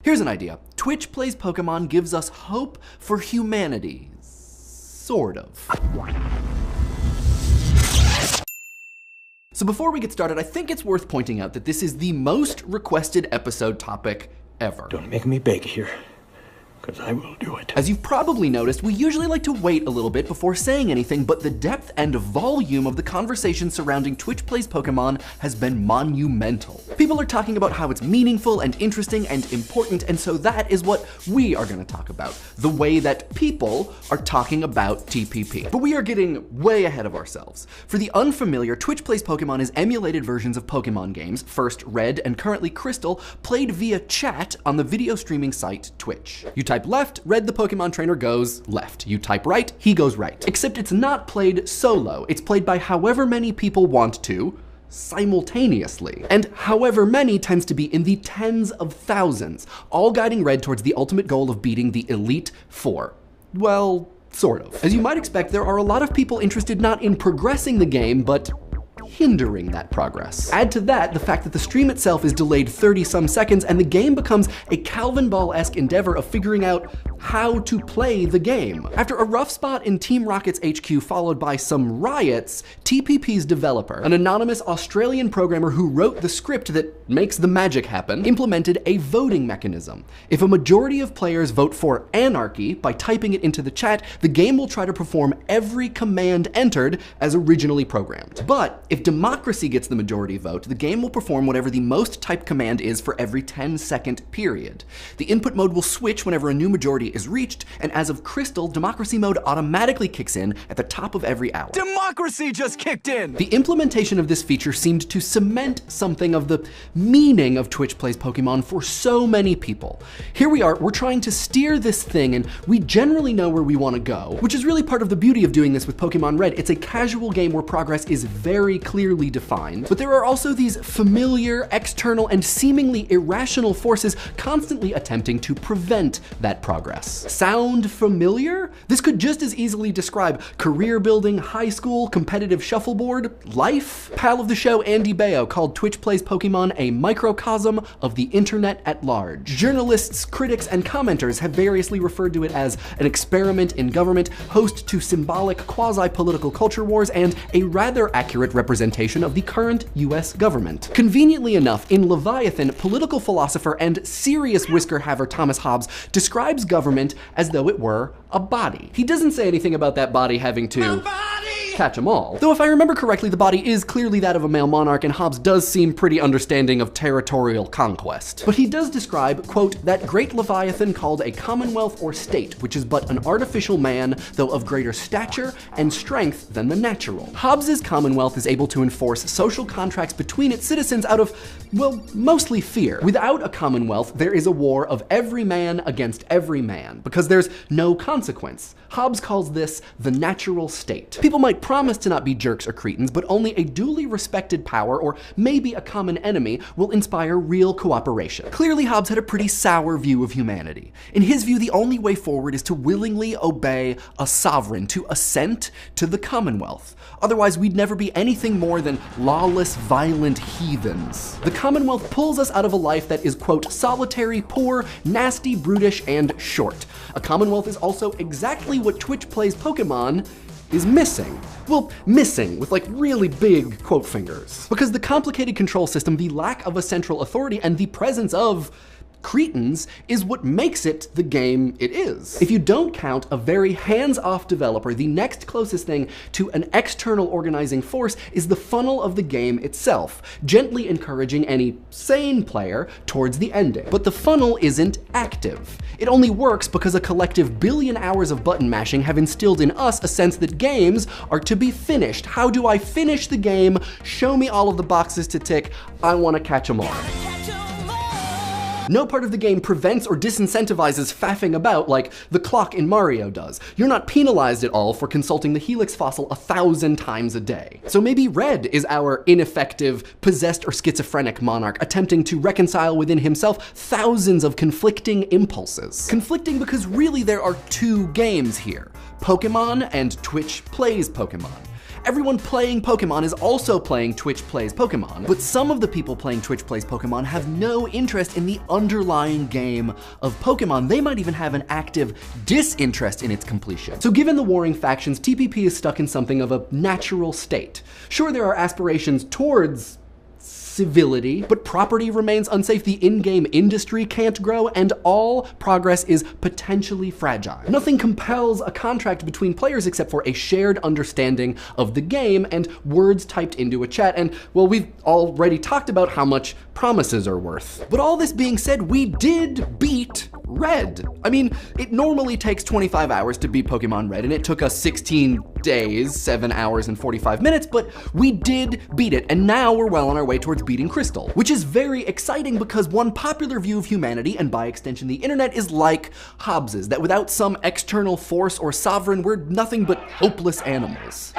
Here's an idea. Twitch Plays Pokemon gives us hope for humanity. Sort of. So before we get started, I think it's worth pointing out that this is the most requested episode topic ever. Don't make me beg here, because I will do it. As you've probably noticed, we usually like to wait a little bit before saying anything, but the depth and volume of the conversation surrounding Twitch Plays Pokemon has been monumental. People are talking about how it's meaningful and interesting and important, and so that is what we are going to talk about, the way that people are talking about TPP. But we are getting way ahead of ourselves. For the unfamiliar, Twitch Plays Pokemon is emulated versions of Pokemon games, first Red and currently Crystal, played via chat on the video streaming site Twitch. You type left, Red the Pokemon trainer goes left. You type right, he goes right. Except it's not played solo. It's played by however many people want to, simultaneously. And however many tends to be in the tens of thousands, all guiding Red towards the ultimate goal of beating the Elite Four. Well, sort of. As you might expect, there are a lot of people interested not in progressing the game, but hindering that progress. Add to that the fact that the stream itself is delayed 30-some seconds and the game becomes a Calvin Ball-esque endeavor of figuring out how to play the game. After a rough spot in Team Rocket's HQ followed by some riots, TPP's developer, an anonymous Australian programmer who wrote the script that makes the magic happen, implemented a voting mechanism. If a majority of players vote for anarchy by typing it into the chat, the game will try to perform every command entered as originally programmed. But if democracy gets the majority vote, the game will perform whatever the most typed command is for every 10-second period. The input mode will switch whenever a new majority is reached, and as of Crystal, democracy mode automatically kicks in at the top of every hour. Democracy just kicked in! The implementation of this feature seemed to cement something of the meaning of Twitch Plays Pokemon for so many people. Here we are, we're trying to steer this thing, and we generally know where we want to go, which is really part of the beauty of doing this with Pokemon Red. It's a casual game where progress is very clearly defined, but there are also these familiar, external, and seemingly irrational forces constantly attempting to prevent that progress. Sound familiar? This could just as easily describe career building, high school, competitive shuffleboard, life. Pal of the show Andy Baio called Twitch Plays Pokemon a microcosm of the internet at large. Journalists, critics, and commenters have variously referred to it as an experiment in government, host to symbolic quasi-political culture wars, and a rather accurate representation of the current US government. Conveniently enough, in Leviathan, political philosopher and serious whisker-haver Thomas Hobbes describes government as though it were a body. He doesn't say anything about that body having to catch them all. Though if I remember correctly, the body is clearly that of a male monarch, and Hobbes does seem pretty understanding of territorial conquest. But he does describe, quote, that great Leviathan called a commonwealth or state, which is but an artificial man, though of greater stature and strength than the natural. Hobbes's commonwealth is able to enforce social contracts between its citizens out of, well, mostly fear. Without a commonwealth, there is a war of every man against every man, because there's no consequence. Hobbes calls this the natural state. People might promise to not be jerks or cretins, but only a duly respected power, or maybe a common enemy, will inspire real cooperation. Clearly, Hobbes had a pretty sour view of humanity. In his view, the only way forward is to willingly obey a sovereign, to assent to the Commonwealth. Otherwise, we'd never be anything more than lawless, violent heathens. The Commonwealth pulls us out of a life that is, quote, solitary, poor, nasty, brutish, and short. A Commonwealth is also exactly what Twitch Plays Pokemon is missing. Well, missing with like really big quote fingers. Because the complicated control system, the lack of a central authority, and the presence of cretins is what makes it the game it is. If you don't count a very hands-off developer, the next closest thing to an external organizing force is the funnel of the game itself, gently encouraging any sane player towards the ending. But the funnel isn't active. It only works because a collective billion hours of button mashing have instilled in us a sense that games are to be finished. How do I finish the game? Show me all of the boxes to tick. I want to catch them all. No part of the game prevents or disincentivizes faffing about like the clock in Mario does. You're not penalized at all for consulting the Helix fossil 1,000 times a day. So maybe Red is our ineffective, possessed or schizophrenic monarch attempting to reconcile within himself thousands of conflicting impulses. Conflicting because really there are two games here, Pokemon and Twitch Plays Pokemon. everyone playing Pokemon is also playing Twitch Plays Pokemon, but some of the people playing Twitch Plays Pokemon have no interest in the underlying game of Pokemon. They might even have an active disinterest in its completion. So given the warring factions, TPP is stuck in something of a natural state. Sure, there are aspirations towards civility, but property remains unsafe, the in-game industry can't grow, and all progress is potentially fragile. Nothing compels a contract between players except for a shared understanding of the game and words typed into a chat, and well, we've already talked about how much promises are worth. But all this being said, we did beat Red. I mean, it normally takes 25 hours to beat Pokemon Red, and it took us 16 days, 7 hours and 45 minutes, but we did beat it, and now we're well on our way towards beating Crystal, which is very exciting because one popular view of humanity, and by extension the internet, is like Hobbes's, that without some external force or sovereign, we're nothing but hopeless animals.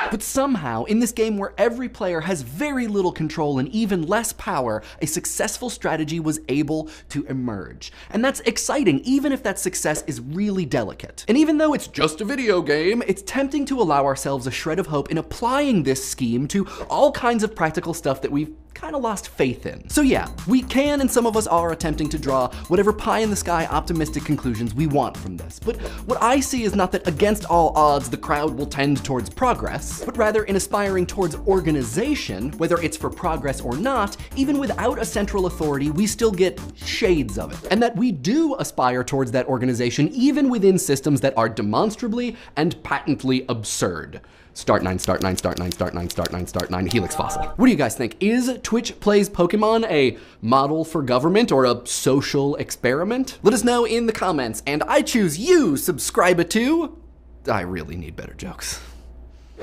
But somehow, in this game where every player has very little control and even less power, a successful strategy was able to emerge. And that's exciting, even if that success is really delicate. And even though it's just a video game, it's tempting to allow ourselves a shred of hope in applying this scheme to all kinds of practical stuff that we've kind of lost faith in. So yeah, we can, and some of us are, attempting to draw whatever pie-in-the-sky optimistic conclusions we want from this. But what I see is not that against all odds the crowd will tend towards progress, but rather in aspiring towards organization, whether it's for progress or not, even without a central authority, we still get shades of it. And that we do aspire towards that organization even within systems that are demonstrably and patently absurd. Start 9, start 9, start 9, start 9, start 9, start 9, Helix Fossil. What do you guys think? Is Twitch Plays Pokemon a model for government or a social experiment? Let us know in the comments, and I choose you, subscribe to. I really need better jokes.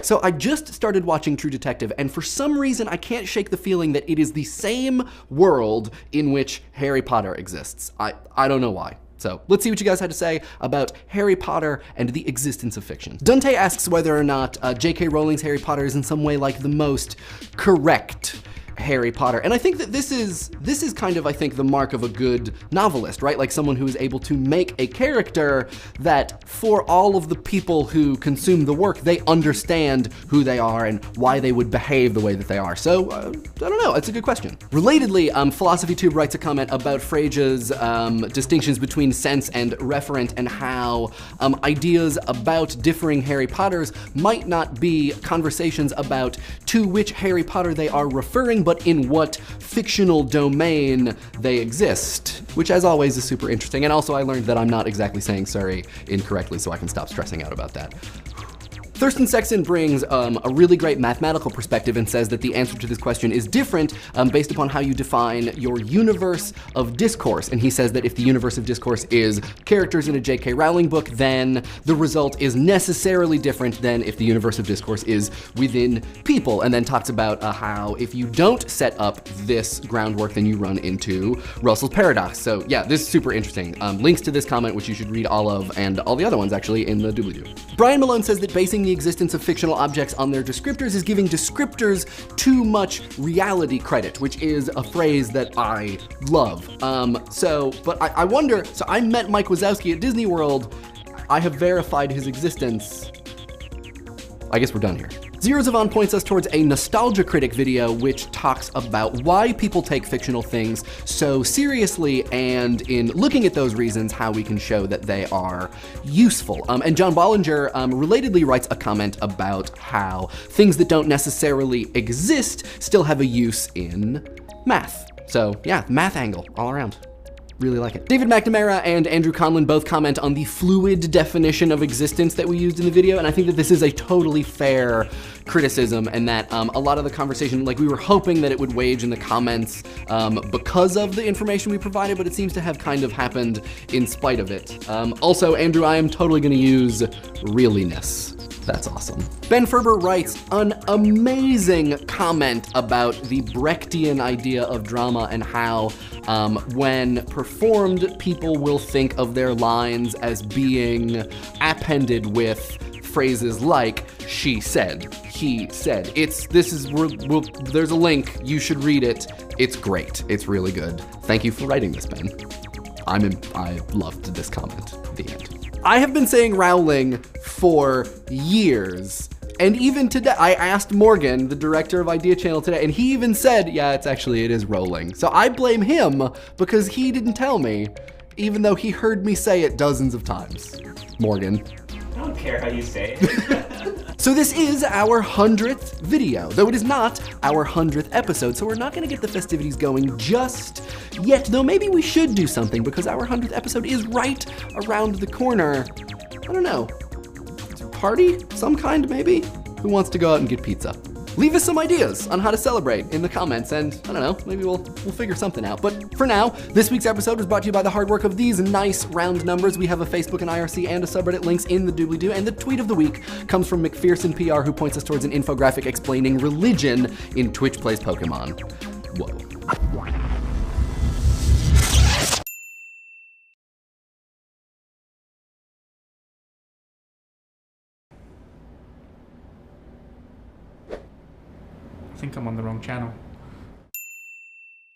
So I just started watching True Detective, and for some reason I can't shake the feeling that it is the same world in which Harry Potter exists. I don't know why. So let's see what you guys had to say about Harry Potter and the existence of fiction. Dante asks whether or not J.K. Rowling's Harry Potter is in some way like the most correct Harry Potter. And I think that this is kind of, I think, the mark of a good novelist, right? Like someone who is able to make a character that for all of the people who consume the work, they understand who they are and why they would behave the way that they are. So, I don't know, it's a good question. Relatedly, PhilosophyTube writes a comment about Freja's distinctions between sense and referent and how ideas about differing Harry Potters might not be conversations about to which Harry Potter they are referring, but in what fictional domain they exist, which as always is super interesting. And also I learned that I'm not exactly saying Surrey incorrectly, so I can stop stressing out about that. Thurston Sexton brings a really great mathematical perspective and says that the answer to this question is different based upon how you define your universe of discourse. And he says that if the universe of discourse is characters in a J.K. Rowling book, then the result is necessarily different than if the universe of discourse is within people. And then talks about how if you don't set up this groundwork, then you run into Russell's paradox. So yeah, this is super interesting. Links to this comment, which you should read all of, and all the other ones actually, in the doobly-doo. Brian Malone says that basing the existence of fictional objects on their descriptors is giving descriptors too much reality credit, which is a phrase that I love. But I wonder, so I met Mike Wazowski at Disney World. I have verified his existence. I guess we're done here. Zero Zavon points us towards a Nostalgia Critic video which talks about why people take fictional things so seriously, and in looking at those reasons, how we can show that they are useful. And John Bollinger relatedly writes a comment about how things that don't necessarily exist still have a use in math. So yeah, math angle all around. Really like it. David McNamara and Andrew Conlon both comment on the fluid definition of existence that we used in the video, and I think that this is a totally fair criticism, and that a lot of the conversation, like we were hoping that it would wage in the comments because of the information we provided, but it seems to have kind of happened in spite of it. Also, Andrew, I am totally gonna use realiness. That's awesome. Ben Ferber writes an amazing comment about the Brechtian idea of drama and how when performed, people will think of their lines as being appended with phrases like she said, he said. There's a link, you should read it. It's great, it's really good. Thank you for writing this, Ben. I loved this comment, the end. I have been saying Rowling for years, And even today, I asked Morgan, the director of Idea Channel today, and he even said, yeah, it is rolling. So I blame him because he didn't tell me, even though he heard me say it dozens of times. Morgan. I don't care how you say it. So this is our 100th video, though it is not our 100th episode, so we're not gonna get the festivities going just yet, though maybe we should do something because our 100th episode is right around the corner. I don't know. Party? Some kind, maybe? Who wants to go out and get pizza? Leave us some ideas on how to celebrate in the comments, and I don't know, maybe we'll figure something out. But for now, this week's episode was brought to you by the hard work of these nice round numbers. We have a Facebook and IRC and a subreddit links in the doobly-doo, and the tweet of the week comes from McPherson PR, who points us towards an infographic explaining religion in Twitch Plays Pokemon. Whoa. I think I'm on the wrong channel.